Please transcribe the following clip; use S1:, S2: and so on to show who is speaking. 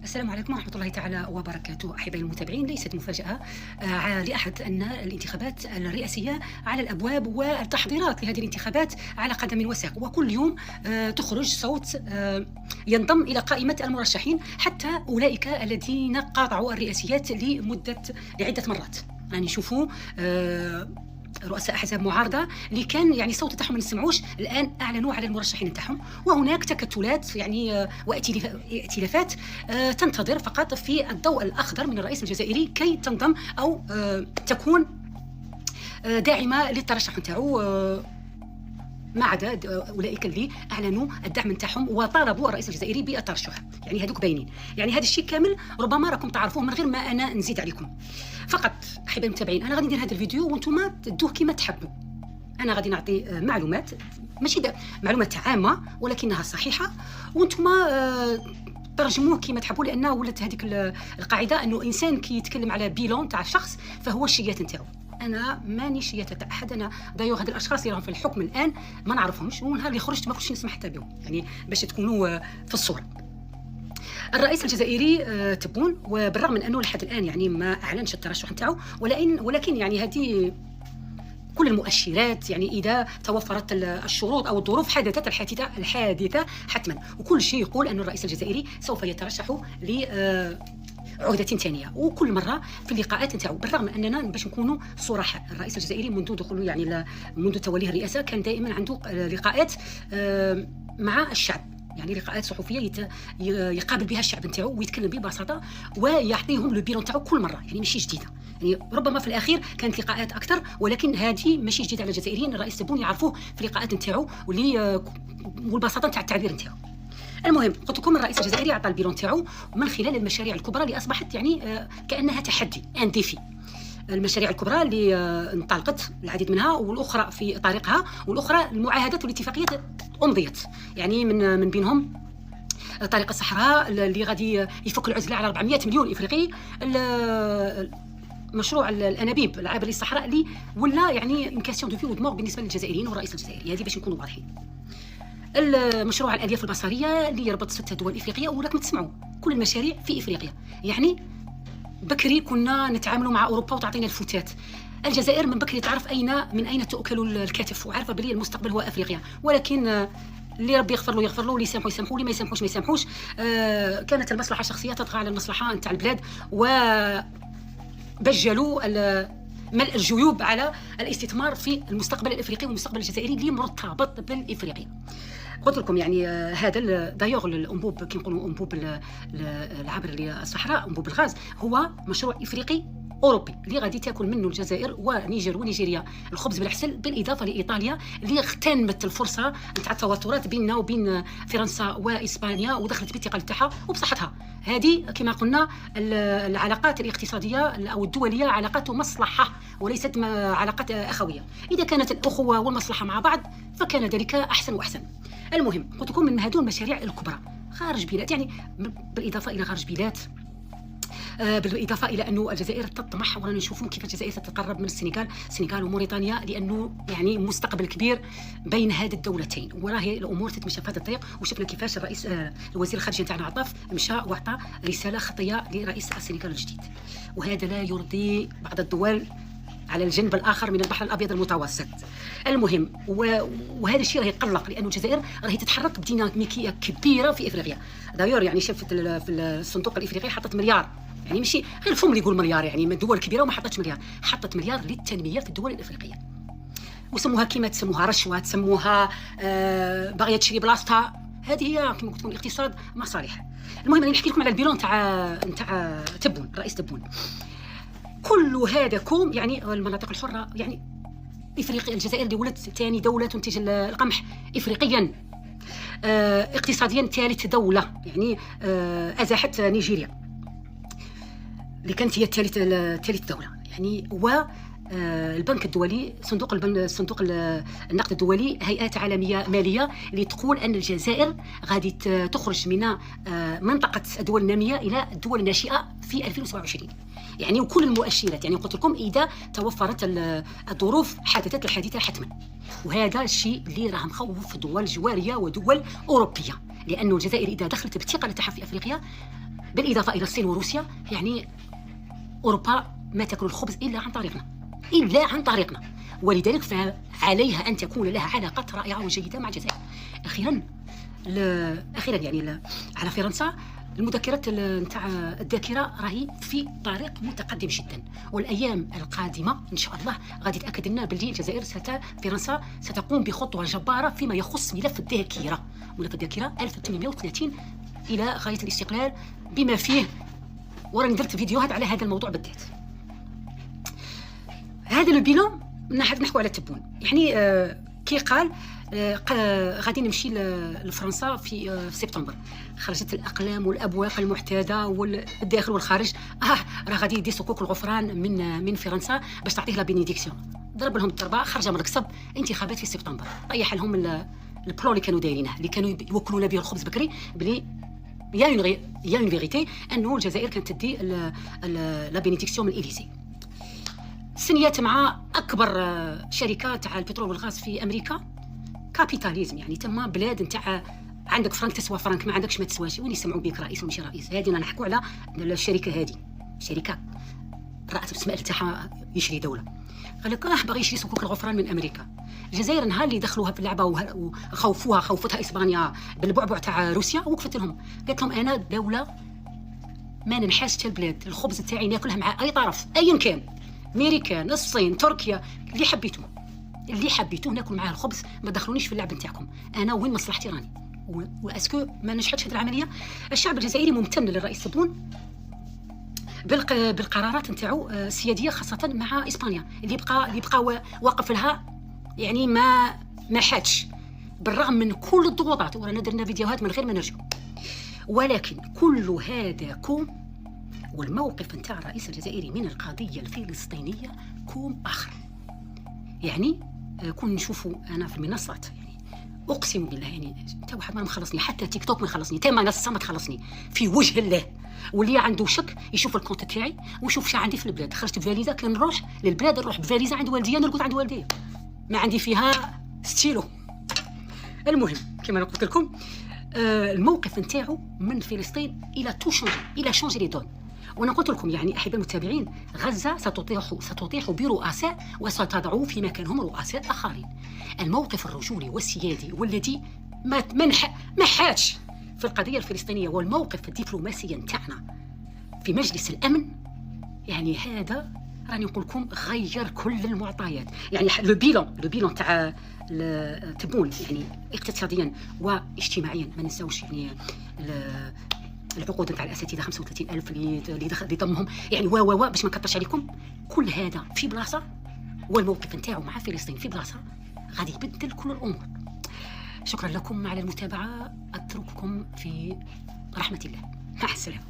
S1: السلام عليكم ورحمة الله تعالى وبركاته. أحبائي المتابعين، ليست مفاجأة لأحد أن الانتخابات الرئاسية على الأبواب والتحضيرات لهذه الانتخابات على قدم وساق، وكل يوم تخرج صوت ينضم إلى قائمة المرشحين، حتى أولئك الذين قاطعوا الرئاسيات لعدة مرات. يعني نشوفوا رؤساء احزاب معارضه اللي كان يعني الصوت تاعهم ما نسمعوش، الان اعلنوا على المرشحين تاعهم، وهناك تكتلات يعني وائتلافات تنتظر فقط في الضوء الاخضر من الرئيس الجزائري كي تنضم او تكون داعمه للترشح نتاعو، ما عدا اولئك اللي اعلنوا الدعم نتاعهم وطالبوا الرئيس الجزائري بالترشح. يعني هذوك باينين، يعني هذا الشيء كامل ربما راكم تعرفوه من غير ما انا نزيد عليكم. فقط احبائي المتابعين، انا غادي ندير هذا الفيديو وانتم تدوه كما تحبوا. انا غادي نعطي معلومات، ماشي معلومات عامه ولكنها صحيحه، وانتم ترجموه كما تحبوا، لانه ولات هذيك القاعده انه انسان كي يتكلم على بيلون تاع شخص فهو الشيات نتاعو. انا ماني شياته تاع احد، انا دايوغ هاد الاشخاص اللي راهم في الحكم الان ما نعرفهمش، ونهار اللي خرجت ما كنتش نسمع حتى بهم، يعني باش تكونوا في الصوره. الرئيس الجزائري تبون، وبالرغم من انه لحد الان يعني ما اعلنش الترشح نتاعو، ولكن يعني هذه كل المؤشرات، يعني اذا توفرت الشروط او الظروف حدثت الحادثه حتما، وكل شيء يقول ان الرئيس الجزائري سوف يترشح عهدة ثانية. وكل مرة في اللقاءات نتاعو، بالرغم من اننا باش نكونوا صراحة، الرئيس الجزائري منذ دخوله يعني منذ توليه الرئاسة كان دائما عنده لقاءات مع الشعب، يعني لقاءات صحفيه يقابل بها الشعب نتاعو ويتكلم ببساطه ويعطيهم لو بيلون تاعو كل مره، يعني ماشي جديده. يعني ربما في الاخير كانت لقاءات اكثر، ولكن هذه ماشي جديده على الجزائريين. الرئيس تبون يعرفوه في اللقاءات نتاعو والبساطه نتاع التعبير نتاعو. المهم، قلت لكم الرئيس الجزائري عطى البيلون تاعو من خلال المشاريع الكبرى اللي اصبحت يعني كانها تحدي، ان ديفي. المشاريع الكبرى اللي انطلقت العديد منها، والاخرى في طريقها، والاخرى المعاهدات والاتفاقيات امضيت، يعني من بينهم طريق الصحراء اللي غادي يفك العزله على 400 مليون افريقي، مشروع الانابيب العابر للصحراء اللي ولا يعني ان كاسيون دو في ود مور بالنسبه للجزائريين والرئيس الجزائري، هذه باش نكونوا واضحين. المشروع الالياف البصريه اللي يربط 6 دول افريقيه، وراكم تسمعوا كل المشاريع في افريقيا. يعني بكري كنا نتعاملوا مع اوروبا وتعطينا الفتات، الجزائر من بكري تعرف من اين تؤكل الكتف، وعارفه بلي المستقبل هو افريقيا. ولكن اللي ربي يغفر له يغفر له، اللي يسامحوا يسامحوا، اللي ما يسامحوش ما يسامحوش. كانت المصلحه الشخصيه تطغى على المصلحه نتاع البلاد، وبجلوا ملء الجيوب على الاستثمار في المستقبل الافريقي والمستقبل الجزائري اللي مرتبط بالافريقيا. قلت لكم يعني هذا دايوغ الانبوب كي نقولوا انبوب العبر للصحراء، انبوب الغاز، هو مشروع افريقي اوروبي اللي غادي تاكل منه الجزائر ونيجر ونيجيريا الخبز بالعسل، بالاضافه لايطاليا اللي اغتنمت الفرصه نتاع التوترات بيننا وبين فرنسا واسبانيا ودخلت بالثقل تاعها وبصحتها. هذه كما قلنا العلاقات الاقتصاديه او الدوليه علاقات مصلحه وليست علاقات اخويه. اذا كانت الاخوه والمصلحه مع بعض فكان ذلك احسن واحسن. المهم، قلت لكم من هذول المشاريع الكبرى خارج بلاد، يعني بالاضافه الى خارج بلاد، بالاضافه الى انه الجزائر تطمح، ورانا نشوفوا كيف الجزائر تتقرب من السنغال وموريتانيا، لانه يعني مستقبل كبير بين هذه الدولتين، وراهي الامور تتمشى في هذا الطريق. وشفنا كيفاش الرئيس الوزير الخارجيه تاعنا عطاف مشى واعطى رساله خطيه لرئيس السنغال الجديد، وهذا لا يرضي بعض الدول على الجنب الاخر من البحر الابيض المتوسط. المهم، وهذا الشيء راه يقلق، لانه الجزائر راهي تتحرك بديناميكيه كبيره في افريقيا. دايور يعني شفت في الصندوق الافريقي حطت مليار، يعني ماشي غير الفم اللي يقول مليار، يعني من دول كبيره وما حطتش مليار، حطت مليار للتنميه في الدول الافريقيه، وسموها كيما تسموها رشوه، تسموها باغيه تشري بلاصتها. هذه هي كما قلت لكم الاقتصاد مصالح. المهم انا نحكي لكم على البيلون تاع تبون، رئيس تبون. كل هذا كوم يعني المناطق الحره، يعني افريقيا، الجزائر اللي ولات ثاني دوله تنتج القمح افريقيا، اقتصاديا ثالث دوله، يعني ازاحت نيجيريا اللي كانت هي ثالث دوله. يعني البنك الدولي، صندوق النقد الدولي، هيئات عالميه ماليه اللي تقول ان الجزائر غادي تخرج من منطقه الدول الناميه الى الدول الناشئه في 2027. يعني وكل المؤشرات، يعني قلت لكم اذا توفرت الظروف حدثت الحادثه حتما. وهذا الشيء اللي راه مخوف في دول جواريه ودول اوروبيه، لانه الجزائر اذا دخلت بالثقه تاعها في افريقيا بالاضافه الى الصين وروسيا. يعني اوروبا ما تاكل الخبز الا عن طريقنا، الا عن طريقنا، ولذلك فعليها ان تكون لها علاقات رائعه وجيده مع الجزائر. اخيرا يعني على فرنسا، المذكرات نتاع الذاكره راهي في طريق متقدم جدا، والايام القادمه ان شاء الله غادي تاكد لنا باللي الجزائر فرنسا ستقوم بخطوه جباره فيما يخص ملف الذاكره. ملف الذاكره 1830 الى غايه الاستقلال بما فيه، وراني درت فيديوهات على هذا الموضوع بالذات. هذا لو بيلون نحكوا على التبون. يعني كي قال غادي نمشي لفرنسا في سبتمبر، خرجت الاقلام والابواق المعتاده والداخل والخارج. راه غادي يدي صكوك الغفران من فرنسا باش تعطيه لا بينيديكسيون. ضرب لهم الضربه، خرج من القصب، انتخابات في سبتمبر. طيح لهم البلان اللي كانوا دايرينه، اللي كانوا يوكلونا به الخبز بكري، بلي يا اون فيغيتي انه الجزائر كانت تدي لا بينيديكسيون من الإليزي. سنيات مع اكبر شركه تاع البترول والغاز في امريكا. كابيتاليزم، يعني تما بلاد نتاع عندك فرنك تسوى فرنك، ما عندكش ما تسواش، وين يسمعوا بك رئيس وماشي رئيس. هذه نحكوا على الشركه هذه، شركه رأس المال تاعها يشري دوله. قال لك باغي يشري صكوك الغفران من امريكا. الجزائر نهار اللي دخلوها في اللعبه خوفتها اسبانيا بالبعبع تاع روسيا، وقفت لهم قالت لهم انا دوله ما ننحاش حتى البلاد، الخبز تاعي ناكلها مع اي طرف ايا كان، امريكان، الصين، تركيا، اللي حبيتوه ناكل معاه الخبز، ما دخلونيش في اللعب نتاعكم، انا وين مصلحتي راني. واسكو ما نجحتش هذه العمليه. الشعب الجزائري ممتن للرئيس تبون بالقرارات نتاعو السياديه، خاصه مع اسبانيا اللي بقى واقف لها، يعني ما حاتش بالرغم من كل الضغوطات. ورانا درنا فيديوهات من غير ما نرجعوا، ولكن كل هذا كوم، والموقف نتاع الرئيس الجزائري من القضيه الفلسطينيه كوم اخر. يعني كون نشوفوا انا في المنصات، يعني اقسم بالله يعني حتى واحد ما مخلصني، حتى تيك توك ما خلصني، حتى منصه ما تخلصني في وجه الله. واللي عنده شك يشوف الكونت تاعي ويشوف شنو عندي في البلاد. خرجت بفاليزه، كي نروح للبلاد نروح بفاليزه عند والديا، نرقد عند والديا، ما عندي فيها ستيلو. المهم كما قلت لكم، الموقف نتاعو من فلسطين الى شونجي لي دون. وانا قلت لكم يعني احبائي المتابعين، غزه ستطيح برؤساء وستضع في مكانهم رؤساء اخرين. الموقف الرجولي والسيادي والذي ما حاش في القضيه الفلسطينيه، والموقف الدبلوماسي نتاعنا في مجلس الامن، يعني هذا راني نقول لكم غير كل المعطيات. يعني لو بيلون تاع تبون، يعني اقتصاديا واجتماعيا ما نساوش، يعني العقود نتاع الاساتذه 35,000 اللي ضمهم، يعني باش ما نكثرش عليكم. كل هذا في بلاصه، والموقف نتاعو مع فلسطين في بلاصه، غادي يبدل كل الامور. شكرا لكم على المتابعه، اترككم في رحمه الله، مع السلامه.